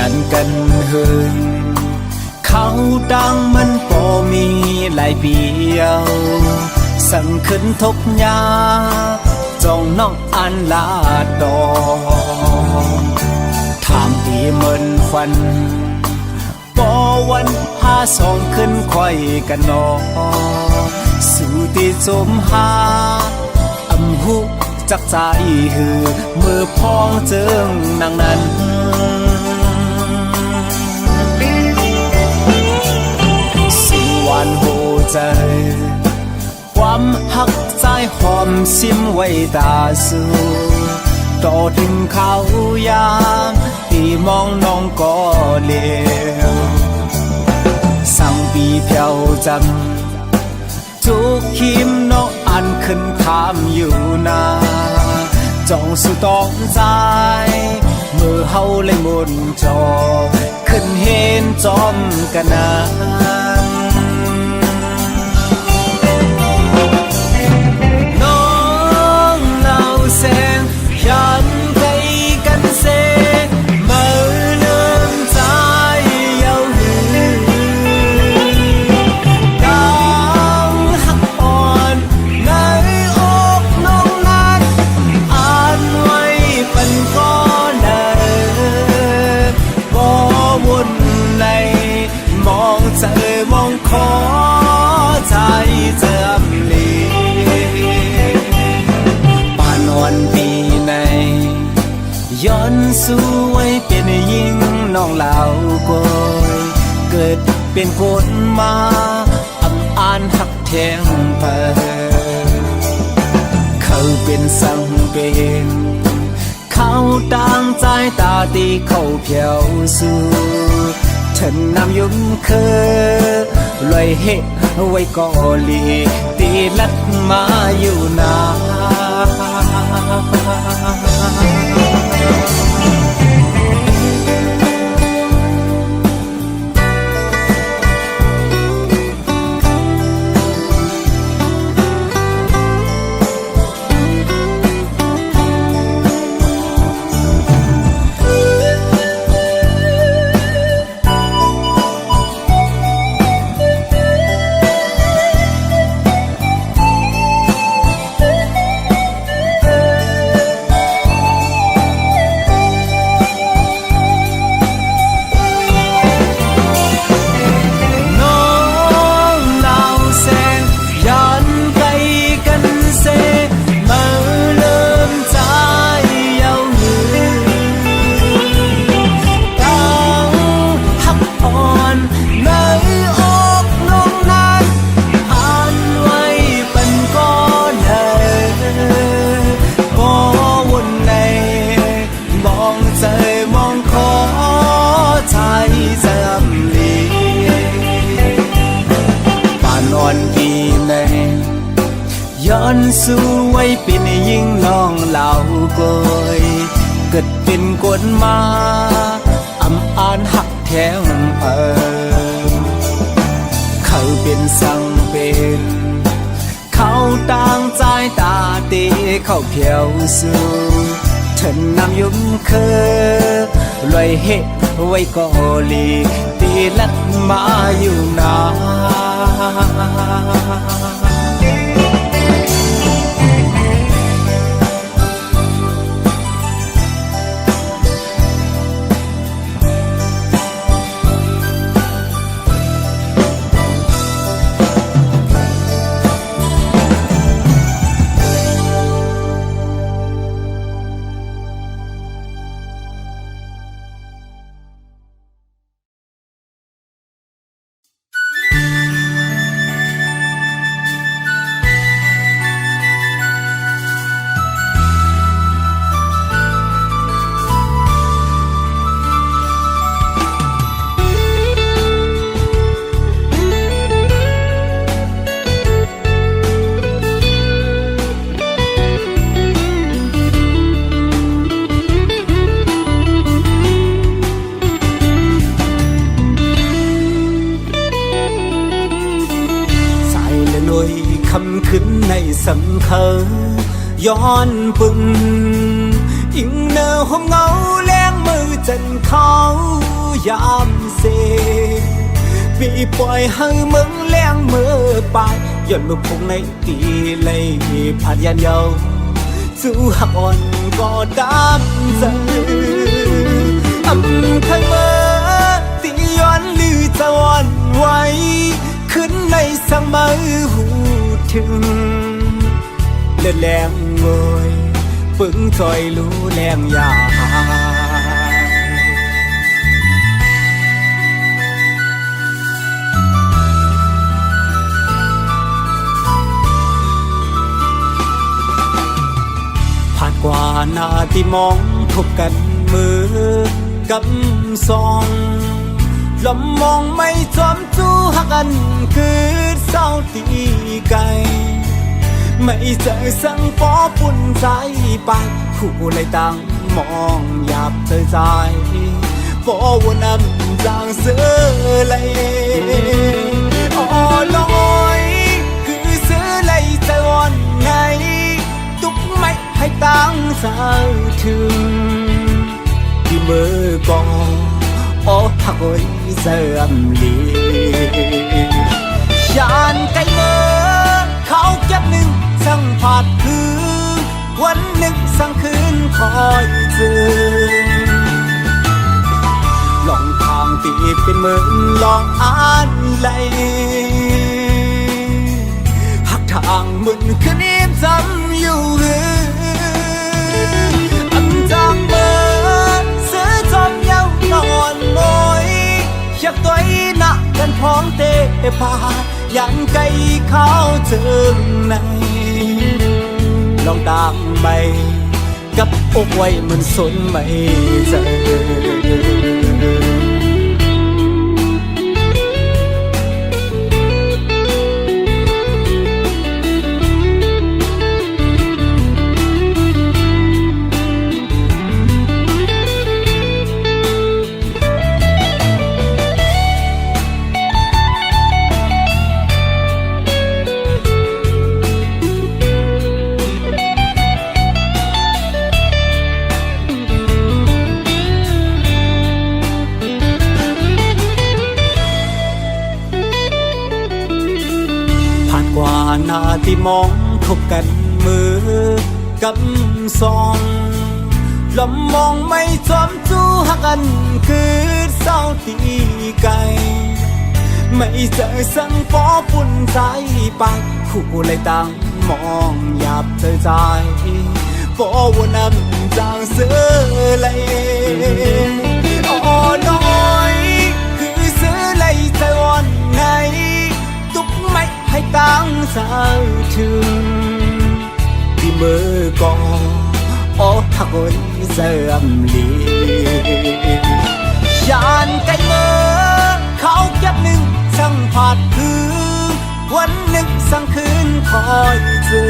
ยันกันเฮยเขาดังมันบ่มีหลายเปียวสั่งขึ้นทบยาจองน้องอันลาดอถามตีเหมือนฟันบ่วันหาสองขึ้นคอยกันนอสู่ที่จมหาอำหุจักใจหือมือพองเจิงนางนั้นสิ่งหวานหูใจความหักใจหอมซิมไว้ตาสู่ต่อถึงเขายามที่มองน้องก็เลวสั่งปีเพียวจังทุกคิมน้องอันขึ้นถามอยู่นาจ้องสุดต้องใจเมื่อเฮาเลยมุนจอขึ้นเห็นจอมกันนาน้องเล่าแสงยันไกลกันเสเมื่อเริ่มใจเย้าหือหักอ่อนในอกน้องนั้นอ่านไว้เป็นก้อนเดิมบ่วุ่นในมองเจอมองขอใจเจอมลีป่านอนปีในย้อนสู้ไว้เป็นยิ่งน้องเหล่าก้อยเกิดเป็นคนมาอำอ่านหักแทงเธอเขาเป็นสังเป็นเขาต่างใจตาตีเขาเพียวสู่ฉันนำยุ่งเคยลอยเหตุไว้ก่อลีตีลัดมาอยู่นาย้อนสู้ไว้เป็นยิ่งน้องเหล่าก้อยเกิดเป็นคนมาอำอ่านหักแทงเอิมเขาเป็นสังเป็นเขาต่างใจตาตีเขาเพียวสู่ฉันนำยุ่งเคยลอยเหตุไว้ก่อลีตีลัดมาอยู่นาคำขึ้นในสำคัญย้อนปึงอิงเนอห้องเงาแรงมือจันเขา ปล่อยให้มึงแรงมือไปย้อนมือพงในตีเลยผ่านยันเยาสู้หักอ่อนก็ดำใจอำทั้งเมื่อตีย้อนลือจะวันไว้ขึ้นในสังมือหูถึงเล่นแรงเว้ยปึงจอยรู้แรงยาผ่านกว่าหน้าที่มองพบกันมือกับสองลมมองไม่จอมจู้หักกันคือเศร้าตีไกลไม่เจอสังปอปุ่นใจไปคู่เลยตั้งมองหยาบเธอใจปอวนนำจางเสือเลยอ๋อลอยคือเสือเลยใจวันไงตุกไม่ให้ตั้งสาวถึงที่มือก่อนโอ้หักโอยเสื่อมลียานไกลเมื่อเขาเก็บหนึ่งสั่งผาดคือวันหนึ่งสั่งคืนคอยเจอลองทางตีเป็นเหมือนลองอ่านไหลหักทางมึนคืนนี้จำอยู่อันจางเมื่อเสือจอมเย้านอนมอยอยากตัวอีหนักกันพ้องเตะพายันไกลเขาเจิงในลองตามไปกับอกไว้มันสนไม่เจอกว่าหน้าที่มองพบกันมือกับสองลมมองไม่จอมจู้หักกันคือเศร้าตีไกลไม่เจอสังปอปุ่นใจไปคู่เลยตั้งมองหยาบเธอใจปอวนนำจางเสือเลยอ๋อน้อยคือเสือเลยใจวันไงตุกไม่ให้ตั้งสาวถึงที่มือก่อโอ้หักโอยเสื่อมลียานไกลเมื่อเขาเก็บหนึ่งสั่งผาดคือวันหนึ่งสั่งคืนคอยเจอ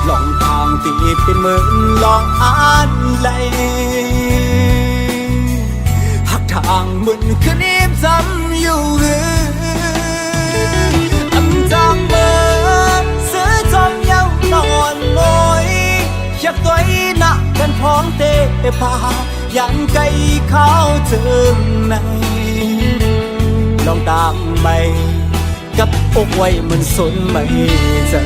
ลองทางตีเป็นเหมือนลองอ่านไหลหักทางมึนคืนนี้จำอยู่จางเมื่อเสือจอมเย้านอนมอยอยากตัวอีหนักกันพ้องเตะพายันไกลเขาเจิงในลองตามไปกับอกไว้มันสนไม่เจอ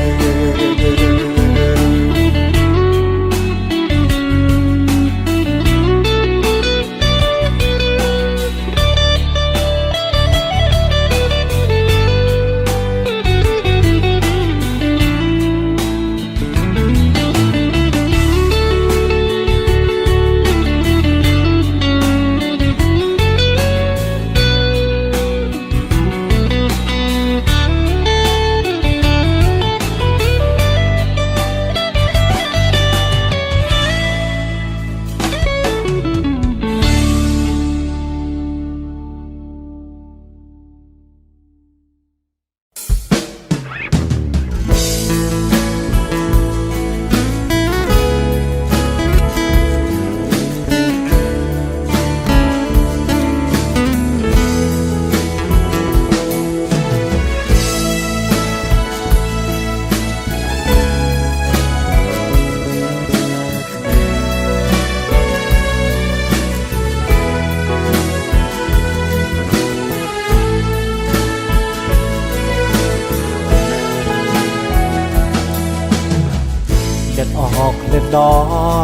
ดอ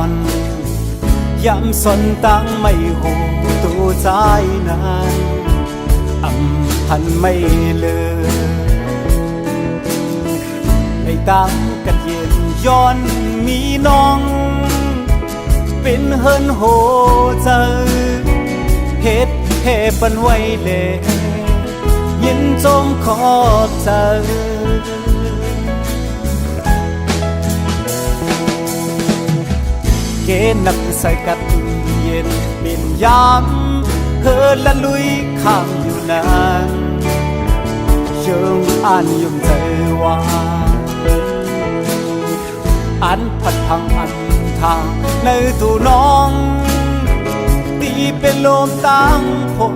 นย้ำสนตั้งไม่หูตัวใจนั้นพันไม่เลยให้ตั้งกันเย็นย้อนมีน้องเป็นเฮินโหเจอเฮ็ดเฮ็ปันไว้เลยยินจมขอบเจอเกนักใส่กัดเย็นบินยามเฮินละลุยข้างอยู่นานเชิงอ่านยุ่มใจว่าอันพัดทางอันทางในตัวน้องตีเป็นลมตั้งพง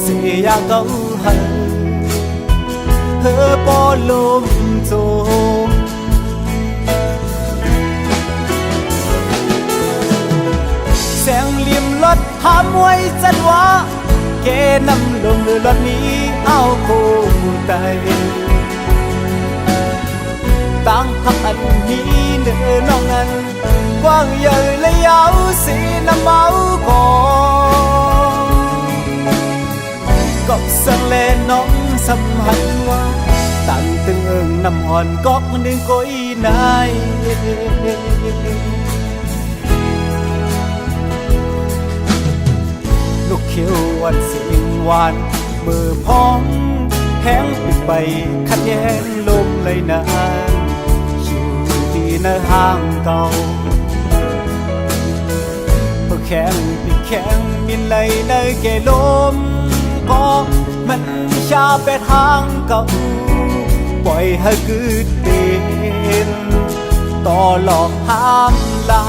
เสียเก่าให้เธอปอลมโจมแสงเหลี่ยมรถหามไว้จันว่าเกนำลงรถนี้เอาคู่ใจตั้งหักอันนี้เนื้อน้องนั้นกว้างใหญ่และยาวสีน้ำเมาก่อนก็สังเลน้องสัมหันว่าตั้งตึงเอิงน้ำหอนก็หนึ่งก้อยนายลูกเขียววันสิงวันมือพองแห้งปิดไปขัดแย้งลมเลยนานอยู่ที่ในห้างเก่าพอแข็งปิดแข็งมินเลยในแก่ลมก็มันชาไปทางเก่าปล่อยให้กึดเป็นต่อหลอกห้ามลา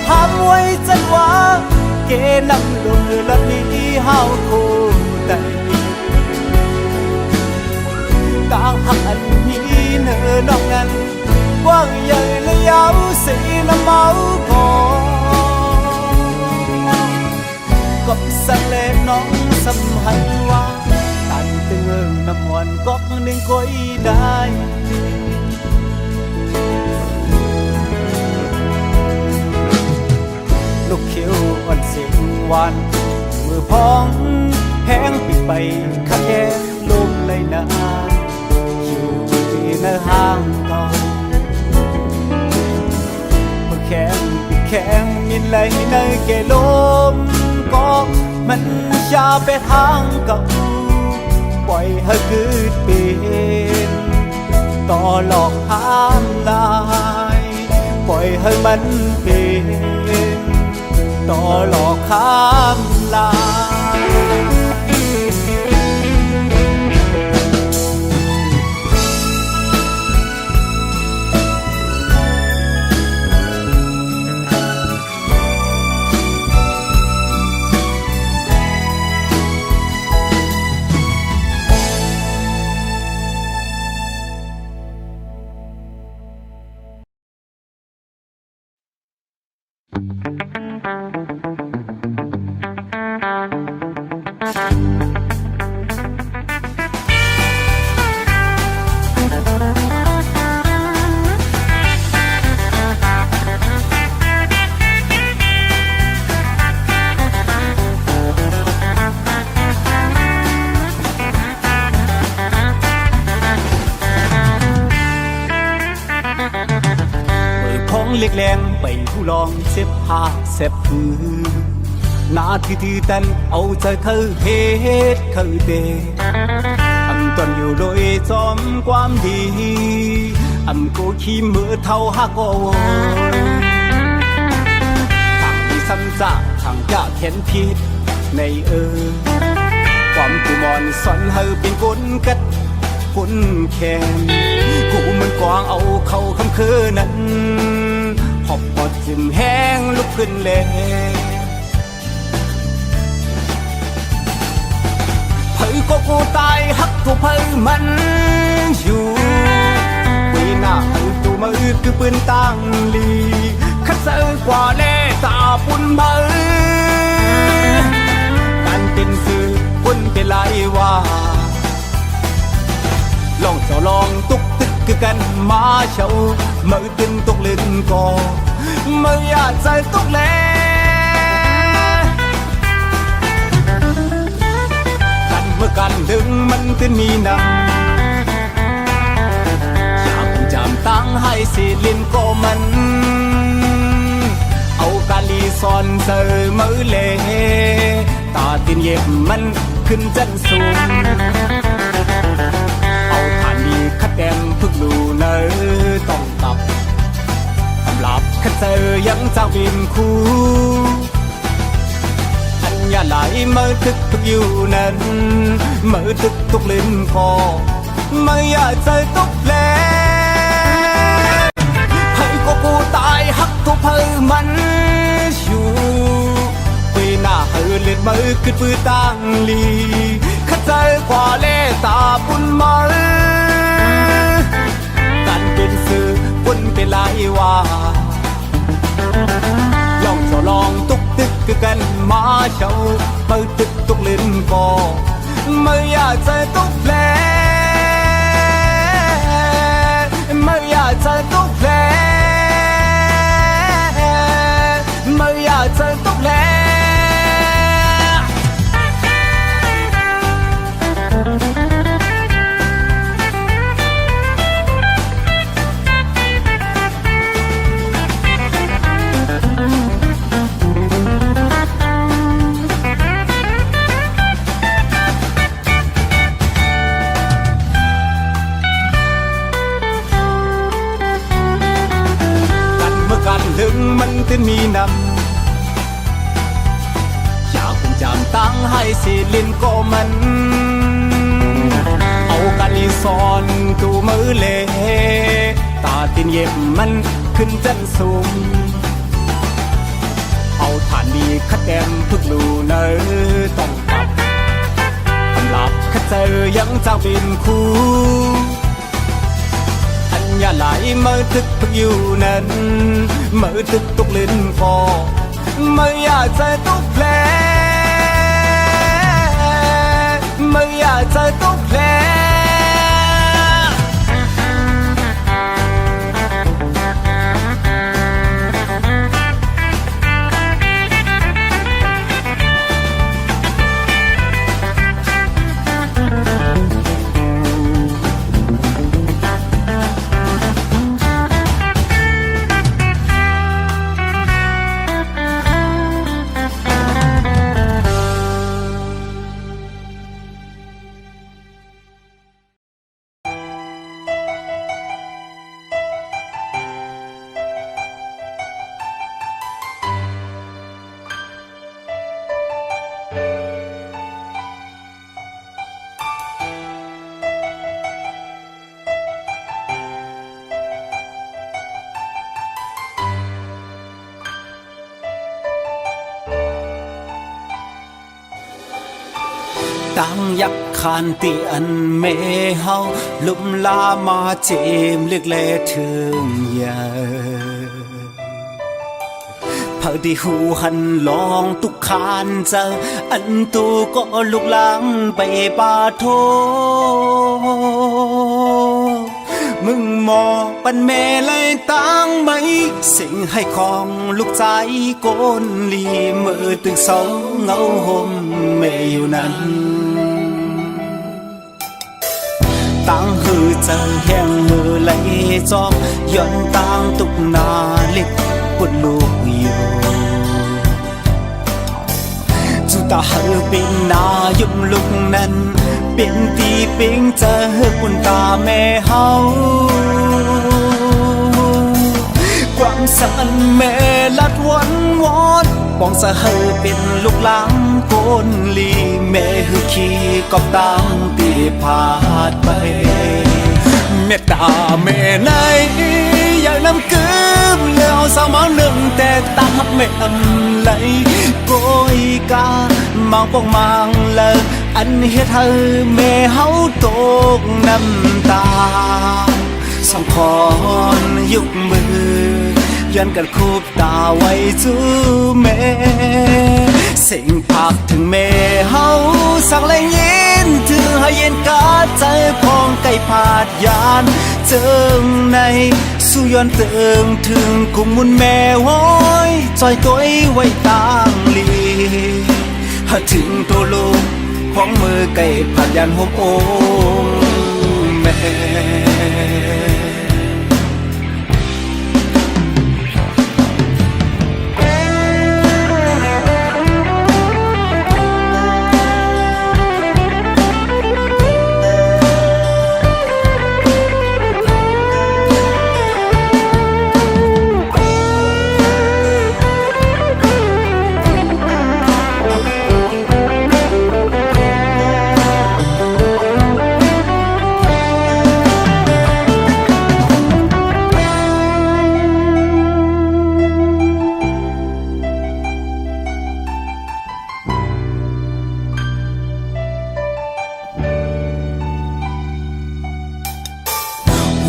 หามไว้จันว่าเกนำลงรถนี้เฮาคู่ใจต่างหักอันนี้เนื้อน้องนั้นกว้างใหญ่และยาวสีน้ำเมาก่อนก็สั่งเล่นน้องสัมหันว่าตันตึงเอิงน้ำวันก็หนึ่งก้อยได้ลูกเขียววันสิงวันมือพองแห้งปิดไปขัดแย้งลมเลยนานอยู่ที่ในห้างเก่ามือแข็งปิดแข็งมินเลยในแก่ลมก็มันชาไปทางเก่าปล่อยให้กึดเป็นต่อหลอกห้ามลายปล่อยให้มันเป็นต่อหลอกข้ามลาเล็กแรงไปผู้ลองเสพผ้าเสพผือหน้าที่เต้นเอาใจเขาเฮ็ดเขาเดตอนอยู่โดยจอมความดีกูขี้มือเท่าหักโอยทางมีซ้ำจากทางจะเข็นผิดใน อนสอนให้เป็นคนกัดคนแค้นกูมันกวางเอาเข้าคำคืนนั้นหอบปอดจิ้มแห้งลุกขึ้นเลยเผยก็กูตายฮักตัวเผยมันอยู่ปีหน้าหันตัวมือคือปืนตั้งลีคัดเสือกว่าเล่ตาปุ่นเผยการเป็นสื่อปุ่นเป็นไรว่าลองเจ้าลองตุกตึกคือกันมาเช่าเมื่อตึงตุกลื่นก่อเมื่ออยากใจตุกแลกันเมื่อกันดึงมันตึงมีนำอยากจำตั้งให้สิลินก็มันเอากาลีซอนเซอร์มือเล่ตาตินเย็บมันขึ้นจันสูงคัดแดงพึกลูเนอต้องตับสำหรับคัดเจอยังเจ้าบินคู่อันยาไหลเมื่อทึกพึกอยู่นั้นเมื่อทึกตุกลิ้นคอเมื่ออยากใจตุกแลให้ก็กูตายฮักทุกเพอมันอยู่ปีหน้าเฮเล่นมือขึ้นปืนตั้งลีคัดเจอกว่าเล่ตาบุญมาเป็นสื่อปุ่นเป็นไรว่าลองเจ้าลองตุกตึกคือกันมาเช่าเมื่อตึกตุกลิ้นก่อเมื่ออยากใจตุกแลเมื่ออยากใจตุกแลเมื่ออยากใจตุกแลถึงมันจะมีนำอยากคงจำตั้งให้สิลินก็มันเอากาลีซอนตูมือเล่ตาตินเย็บมันขึ้นจันสูงเอาฐานดีคัดแดมพึกลูเนอต้องตับสำหรับคัดเจอยังเจ้าบินคู่อย่าไหลเมื่อทึกพึกอยู่นั้นเมื่อทึกตุกลิ้นคอเมื่ออยากใจตุกแลเมื่ออยากใจตุกแลตั้งยักขานตีอันเมเฮาลุมลามาเจมเลือกแลถึงยาพอดีหูหันลองตุกขานเจออันตูก็ลุกล้ำไปปาโทมึงมอปันแม่เลยตั้งไหมสิ่งให้ของลูกใจโกนลีเมื่อตึกเสาเงาห่มไม่อยู่นั้นตั้งหือเจอแห้งมือไหลจอมย้อนตั้งตุกนาเล็กปวดลูกอยู่จุตาหือเป็นนายุ่มลุกนั้นเป็นตีปิงเจอปุ่นตาแม่เฮา ความสันเมลัดวันวอนปองสะเฮอเป็นลูกหลางโกนลีแม่ฮือขี้กอบตามปีพาดไปเมตตาแม่ในอยากนำกืมเลี้ยวสาวเมาหนึ่งแต่ตาหักไม่อำไหลโกยกาเมาปองมังเลยอันเฮ็ดให้แม่เฮาตกน้ำตาสองคนยุกมือยันกันคูบตาไว้จูแม่สิ่งพักถึงแม่เฮาสักแรงยินถึงให้เย็นกาใจพองไก่ผาดยานเจิงในสู้ย้อนเติงถึงกุมมุนแม่ห้อยจอยตัวไว้ตางลีหาถึงตัวลูกของมือไก่ผาดยานหัวโองแม่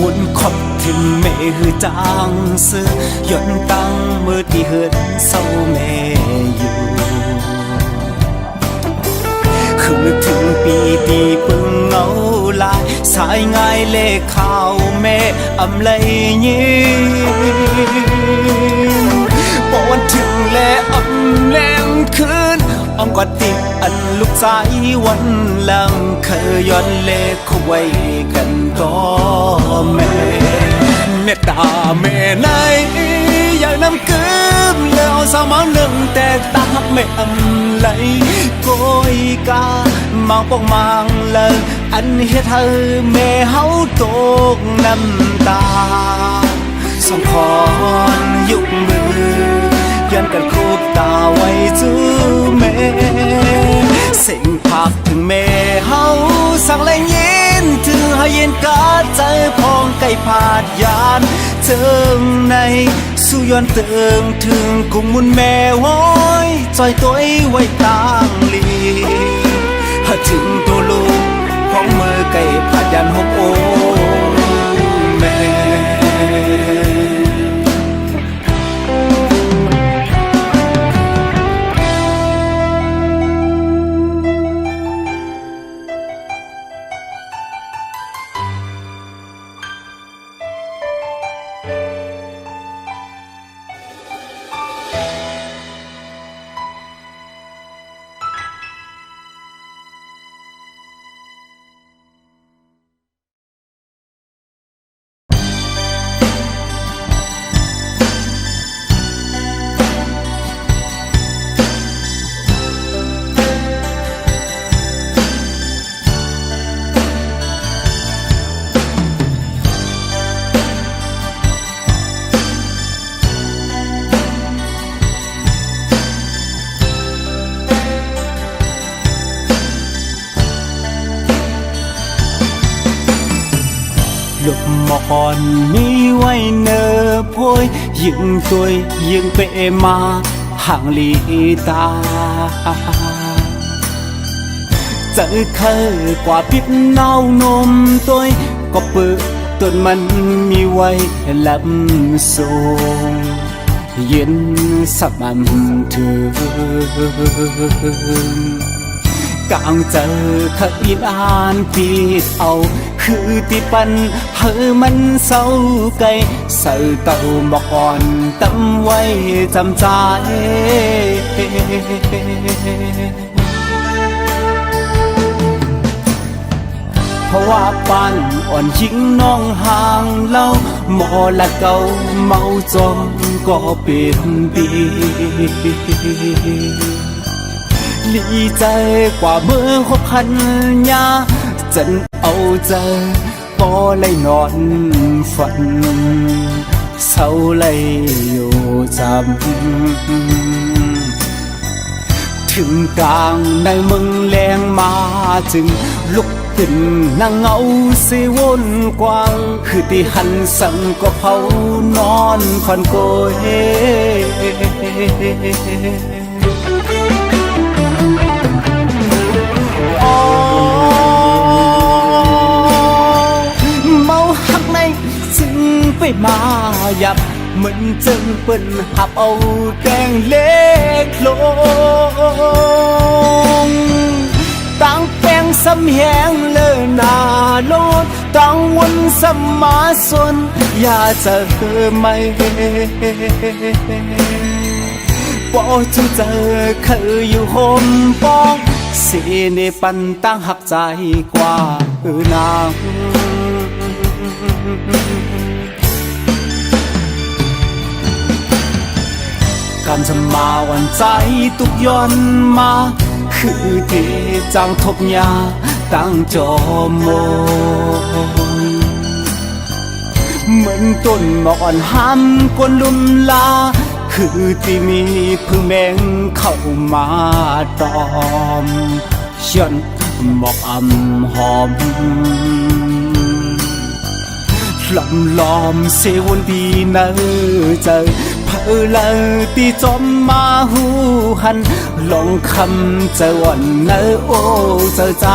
วนขอบถึงแม่ฮือจางซื้อยนตั้งมือที่เหินเศร้าแม่อยู่คือถึงปีที่เพิ่งเงาลายสายง่ายเลขข่าวแม่อำเลยยิ้มพอวันถึงแลอำแรงคืนอ้อมกอดติดอันลูกสายวันหลังเคยย้อนเลขเข้าไว้กันก็แม่เมตตาแม่ในอยากนำกืมแล้วสาวเมาหนึ่งแต่ตาหักไม่อำไหลโกยกาเมาปองมังเลยอันเฮ็ดให้แม่เฮาตกน้ำตาสองคนยุกมือยันกันคูบตาไว้จูแม่สิ่งพักถึงแม่เฮาสั่งแรงยินถึงให้เย็นกาใจพองไก่ผาดยานเจิงในสู้ย้อนเติงถึงกุมมุนแม่ห้อยจอยตัวไว้ตางลีหาถึงตัวลูกของมือไก่ผาดยานหกโอแม่ลูกมอนมีไว้เนอพวยยิงตัวยิงเปมาห่างลีตาเจอเคยกว่าปิดเน่านมตัวก็เปิดต้นมันมีไว้ลำสูงเย็นสับมันถึงกางเจอขยินอ่านปิดเอาคือที่ปันเฮอมันเศร้าไกลใส่เต่าบอกอ่อนตั้มไว้จำใจเพราะว่าปันอ่อนยิงน้องห่างเล่าหมอละเก่าเมาจมก็เป็นปีลีใจกว่าเมื่อคบคันยาจันเอาใจพอเลยนอนฝัน เศร้าเลยอยู่จำถึงกลางในเมืองแรงมาจึงลุกขึ้นนั่งเงาเสวนกว้างคือที่หันสั่งก็เผานอนฝันโกยเมาหักในจึงไปมาหยับเหมือนจึงเปิ้นหับเอาแดงเล็กลงตั้งแปงสำแหงเลยนาโลดตั้งวนสมาสนอย่าจะไม่ปอจูเจอเคยอยู่โฮมปองสีในปันตั้งหักใจกว่านางการจะมาวันใจตุกย้อนมาคือที่จังทบยาตั้งจอมนเหมือนต้นหมอกอ่อนห้ำกวนลุมลาคือที่มีพึ่งแมงเข้ามาตอมย้อนหมอกอ่ำหอมลำล้อมเสวนดีเนอเจอเพอเลยตีจอมมาหูหันลองคำเจอวันเนอโอเจอใจ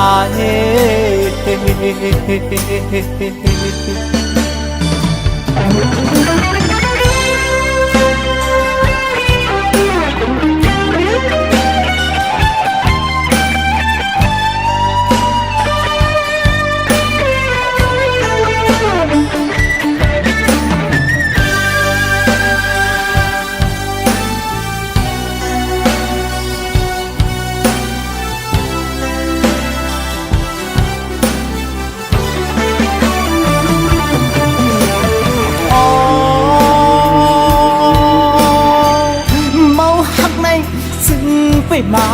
ไปมา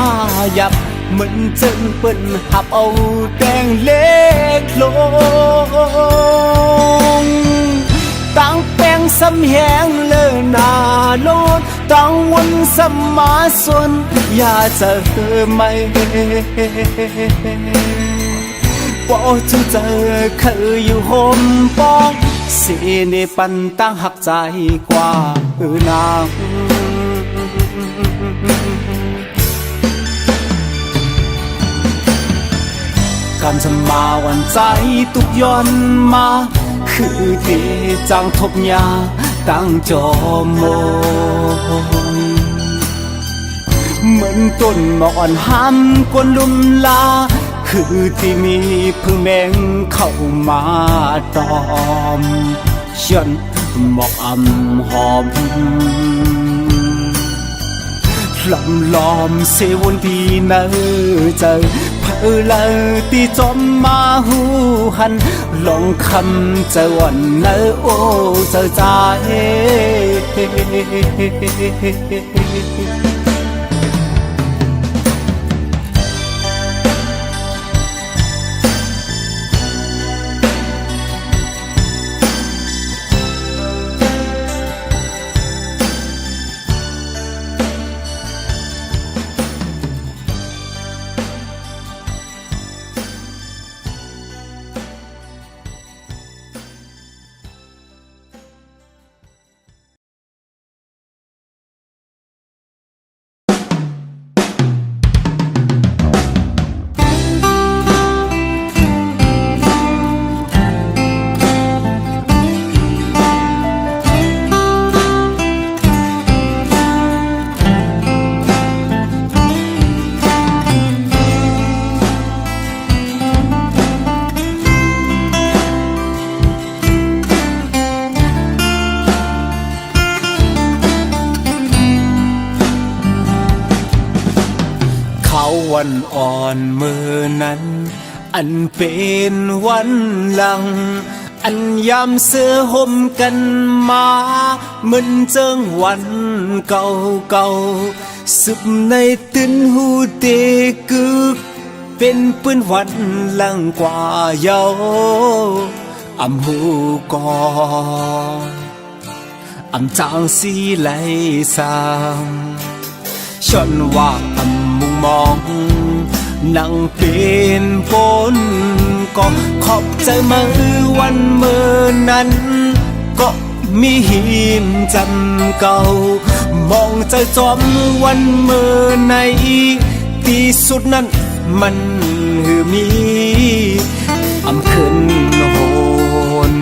หยับเหมือนจึงเปิ้นหับเอาแดงเล็กลงตั้งแปงสำแหงเลยนาโลดตั้งวนสมาสนอย่าจะไม่ปอจูเจอเคยอยู่โฮมปองสีในปันตั้งหักใจกว่านางการจะมาวันใจตุกย้อนมาคือที่จังทบยาตั้งจอมนเหมือนต้นหมอกอ่อนห้ำกวนลุมลาคือที่มีพึ่งแมงเข้ามาตอมย้อนหมอกอ่ำหอมลำล้อมเสวนดีเนอเจอเพอเลยตีจอมมาหูหันลองคำเจอวันเนอโอเจอใจวันอ่อนมือนั้นอันเป็นวันหลังอันยามเสื้อห่มกันมาเหมือนเจิงวันเก่าเก่าสุบในตื่นหูเตกึกเป็นปืนวันหลังกว่าเยาอำหูก่อน อำจางสีไหลสางชนว่าอำมุงมองนั่งเป็นปนก็ขอบใจมือวันเมื่อนั้นก็มีหิมจำเก่ามองใจจอมวันเมื่อในที่สุดนั้นมันหือมีอำขึ้นโหน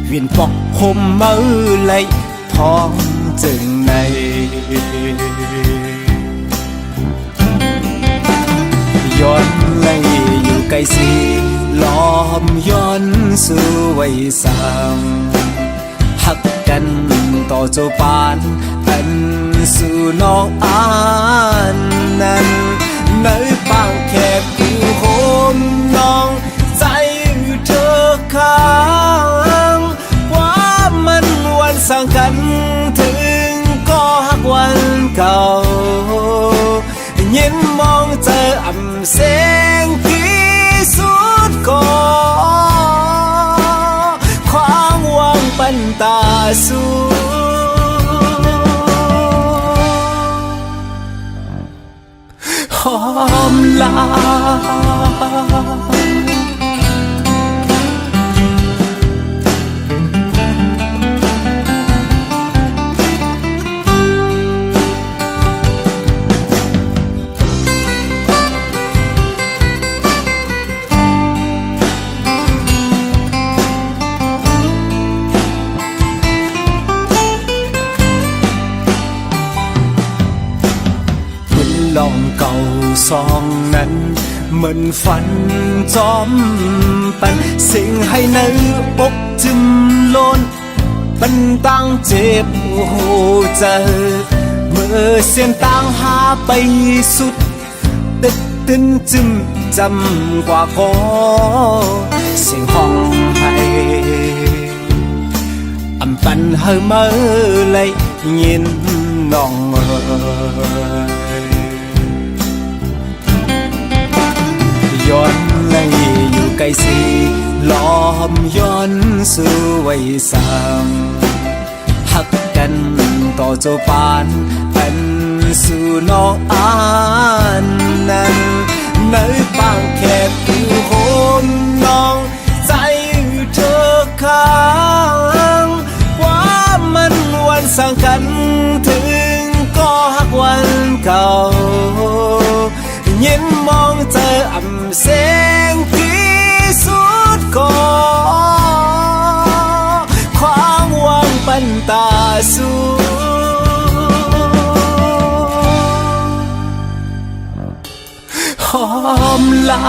เวียนปอกห่มมือไหลท้องจึงในย้อนไหลอยู่ไกลสีล้อมย้อนสู่ไว้สางหักกันต่อเจ้าปานอันสู่น้องอานนั้นในปางแค่ผู้โหมน้องใจเธอค้างว่ามันวันสั่งกันถึงก็หักวันเก่ายินมองเจออ่ำแสงที่สุดก็ความหวังปันตาสู่หอมลาลองเก่าซองนั้นเหมือนฝันจอมปันสิ่งให้ในอกจึมล้นปันตั้งเจ็บหัวใจเมื่อเสียงต่างหาไปสุดตึกตึนจึมจำกว่าก็เสียงห้องให้อำปันเฮอเมื่อเลยยินน้องย้อนไหลอยู่ไกลสีล้อมย้อนสู่ไว้สางหักกันต่อเจ้าปานอันสู่น้องอานนั้นในปางแค่ผู้โหมน้องใจเธอค้างว่ามันวันสั่งกันถึงก็หักวันเก่ายินมองเจออ่ำแสงที่สุดก็ความหวังปันตาสู่หอมลา